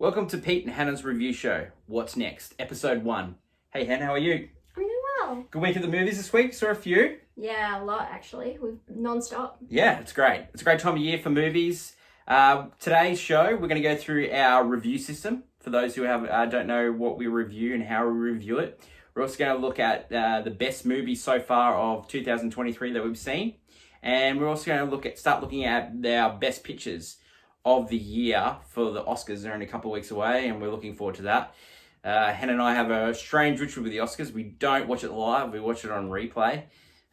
Welcome to Pete and Hannah's review show. What's next? Episode 1. Hey Hannah, how are you? I'm doing well. Good week at the movies this week. Saw a few. Yeah, a lot actually. We've non-stop. Yeah, it's great. It's a great time of year for movies. Today's show, we're going to go through our review system. For those who don't know what we review and how we review it. We're also going to look at the best movies so far of 2023 that we've seen. And we're also going to start looking at our best pictures of the year for the Oscars. They're in a couple of weeks away, and we're looking forward to that. Hannah and I have a strange ritual with the Oscars. We don't watch it live, we watch it on replay.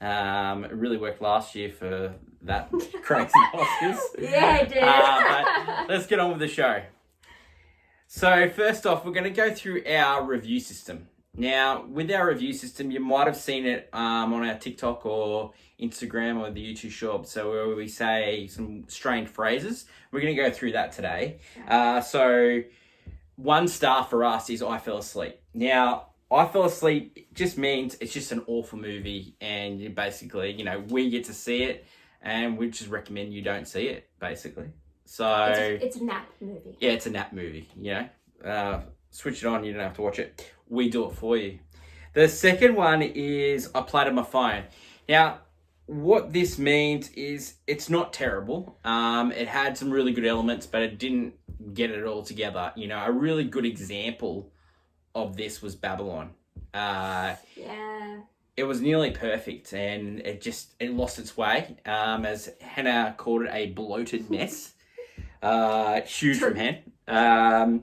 It really worked last year for that crazy Oscars. Yeah, it did. But let's get on with the show. So first off, we're going to go through our review system. Now, with our review system, you might have seen it on our TikTok or Instagram or the YouTube shop. So where we say some strange phrases, we're going to go through that today. So 1 star for us is I fell asleep. Now, I fell asleep just means it's just an awful movie, and you basically, we get to see it, and we just recommend you don't see it, basically. So it's a nap movie. Yeah, it's a nap movie. Switch it on. You don't have to watch it. We do it for you. The second one is I played on my phone. Now, what this means is it's not terrible. It had some really good elements, but it didn't get it all together. A really good example of this was Babylon. Yeah. It was nearly perfect, and it lost its way. As Hannah called it, a bloated mess. Huge from Hen.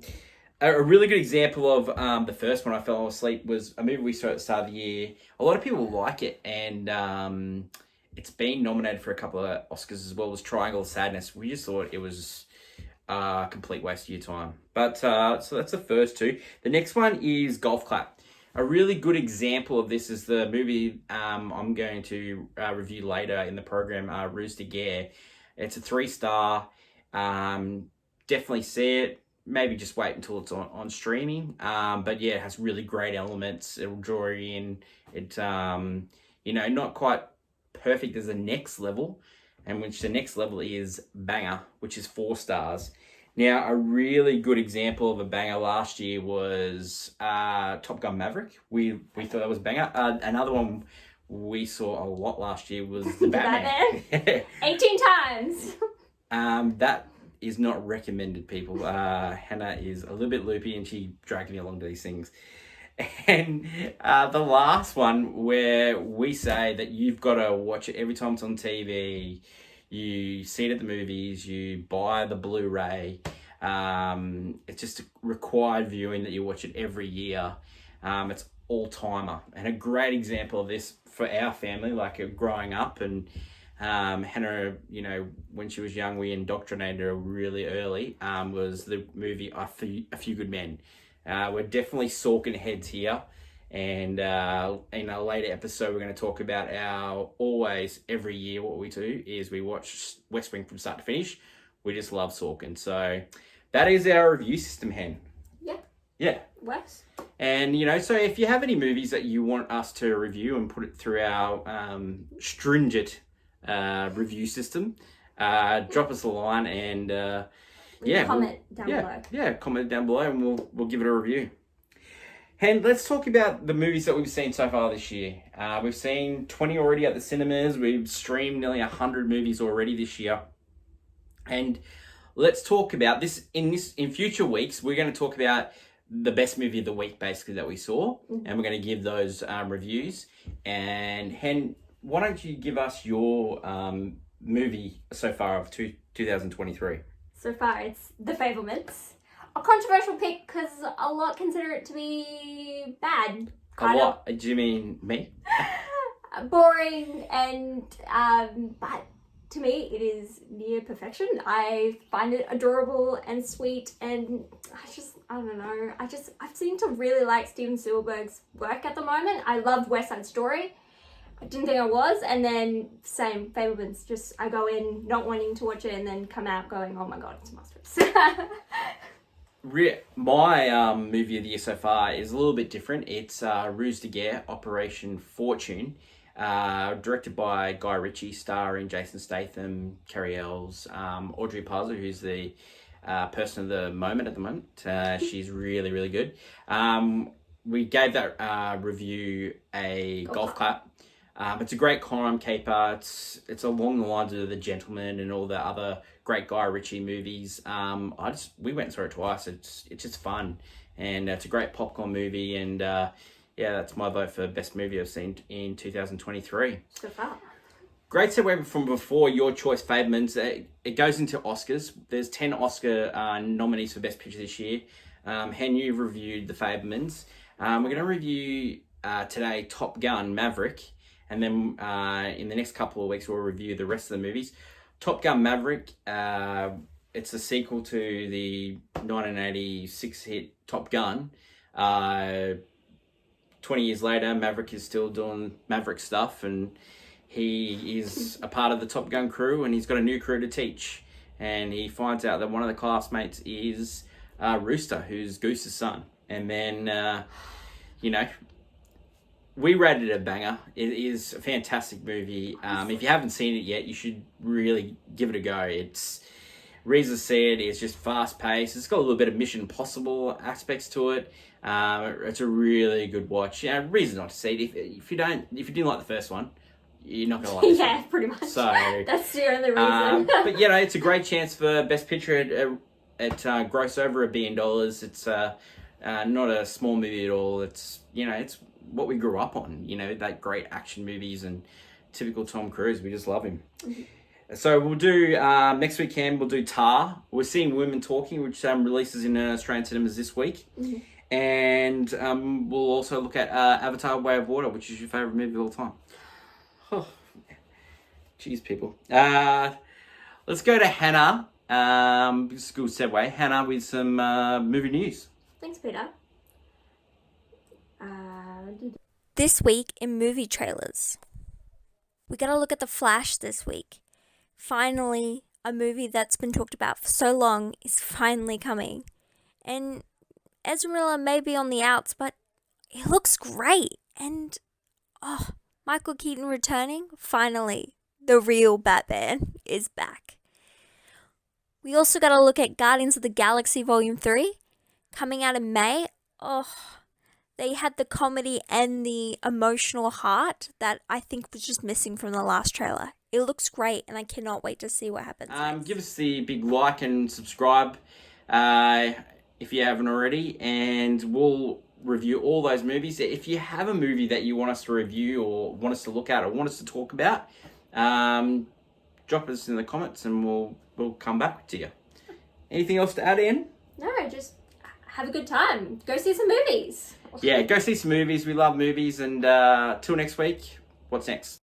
A really good example of the first one, I fell asleep, was a movie we saw at the start of the year. A lot of people like it, and it's been nominated for a couple of Oscars as well, as Triangle of Sadness. We just thought it was a complete waste of your time. But so that's the first two. The next one is Golf Clap. A really good example of this is the movie I'm going to review later in the program, Ruse de Guerre. It's a 3-star. Definitely see it. Maybe just wait until it's on streaming. But yeah, it has really great elements. It'll draw you in. It, not quite perfect as the next level, and which the next level is Banger, which is 4 stars. Now, a really good example of a banger last year was Top Gun Maverick. We thought that was Banger. Another one we saw a lot last year was The Batman. 18 times. That is not recommended, people. Hannah is a little bit loopy, and she dragged me along to these things. And the last one, where we say that you've got to watch it every time it's on TV, you see it at the movies, you buy the Blu-ray. It's just a required viewing that you watch it every year. It's All-Timer, and a great example of this for our family, like growing up. And Hannah, when she was young, we indoctrinated her really early, was the movie A Few Good Men. We're definitely Sorkin heads here. And in a later episode, we're going to talk about every year, what we do is we watch West Wing from start to finish. We just love Sorkin. So that is our review system, Hen. Yeah. Yeah. Works. And, so if you have any movies that you want us to review and put it through our stringent review system, drop us a line and comment down below. Yeah, comment down below, and we'll give it a review. And let's talk about the movies that we've seen so far this year. We've seen 20 already at the cinemas. We've streamed nearly 100 movies already this year. And let's talk about this in future weeks. We're going to talk about the best movie of the week, basically, that we saw. Mm-hmm. And we're going to give those reviews. And Hen, why don't you give us your movie so far of 2023? So far, it's The Fabelmans. A controversial pick because a lot consider it to be bad. A lot? Do you mean me? Boring, and but to me it is near perfection. I find it adorable and sweet, and I don't know. I seem to really like Steven Spielberg's work at the moment. I loved West Side Story. I didn't think I was, and then same Fabelmans. Just I go in not wanting to watch it, and then come out going, "Oh my god, it's a masterpiece." My movie of the year so far is a little bit different. It's Ruse de Guerre, Operation Fortune, directed by Guy Ritchie, starring Jason Statham, Carrie Ells, Audrey Pazzo, who's the person of the moment at the moment. She's really, really good. We gave that review a golf clap. It's a great crime caper. It's along the lines of The Gentleman and all the other great Guy Ritchie movies. We went through it twice. It's just fun, and it's a great popcorn movie. And that's my vote for best movie I've seen in 2023. So far. Great segue from before your choice, Fablemans. It goes into Oscars. There's 10 Oscar nominees for Best Picture this year. Hen, you've reviewed the Fablemans. We're going to review today Top Gun Maverick, and then in the next couple of weeks we'll review the rest of the movies. Top Gun Maverick, it's a sequel to the 1986 hit Top Gun. 20 years later, Maverick is still doing Maverick stuff, and he is a part of the Top Gun crew, and he's got a new crew to teach. And he finds out that one of the classmates is Rooster, who's Goose's son. And then, we rated it a banger. It is a fantastic movie. If you haven't seen it yet, you should really give it a go. It's, Reza said, it's just fast paced. It's got a little bit of Mission Impossible aspects to it. It's a really good watch. Reason not to see it. If you didn't like the first one, you're not going to like this one. Pretty much. So that's the only reason. But it's a great chance for Best Picture at gross over $1 billion. It's not a small movie at all. It's it's what we grew up on. That great action movies and typical Tom Cruise. We just love him. Mm-hmm. So we'll do next weekend. We'll do Tar. We're seeing Women Talking, which releases in Australian cinemas this week. Mm-hmm. And we'll also look at Avatar: Way of Water, which is your favorite movie of all time. Oh, jeez, people. Let's go to Hannah. This is a good segue. Hannah with some movie news. Thanks, Peter. This week in movie trailers, we got to look at The Flash this week. Finally, a movie that's been talked about for so long is finally coming. And Ezra Miller may be on the outs, but it looks great. And, Michael Keaton returning, finally, the real Batman is back. We also got to look at Guardians of the Galaxy Volume 3, coming out in May. They had the comedy and the emotional heart that I think was just missing from the last trailer. It looks great, and I cannot wait to see what happens next. Give us the big like and subscribe if you haven't already, and we'll review all those movies. If you have a movie that you want us to review or want us to look at or want us to talk about, drop us in the comments and we'll come back to you. Anything else to add in? No, just have a good time. Go see some movies. Yeah, go see some movies. We love movies. And till next week, what's next?